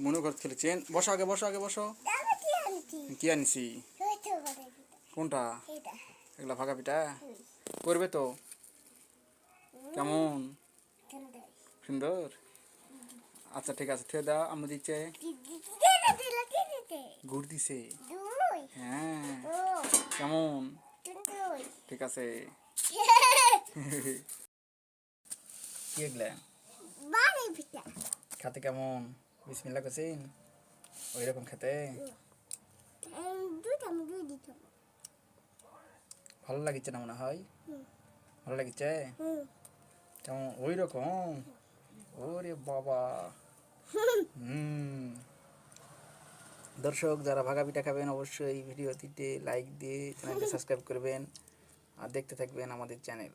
মনে করতে খেলেছেন। বসো আগে, বসো আগে, বসো। কি আনছি? কোনটা? এগুলা ভাগা পিঠা করবে তো? কেমন সুন্দর? আচ্ছা ঠিক আছে, থুয়ে দাও। আম্মু দিচ্ছে, গুড় দিছে। হ্যাঁ, কেমন? ঠিক আছে। কি এগুলা খেতে কেমন? বিসমিল্লাহ করছেন? ওই রকম খেতে ভালো লাগিচ্ছে না মনে হয়? ভালো লাগিচ্ছে কেমন? ওই রকম? ওরে বাবা। দর্শক যারা ভাগা পিঠা খাবেন অবশ্যই ভিডিওটিতে লাইক দিয়ে চ্যানেলটি সাবস্ক্রাইব করবেন আর দেখতে থাকবেন আমাদের চ্যানেল।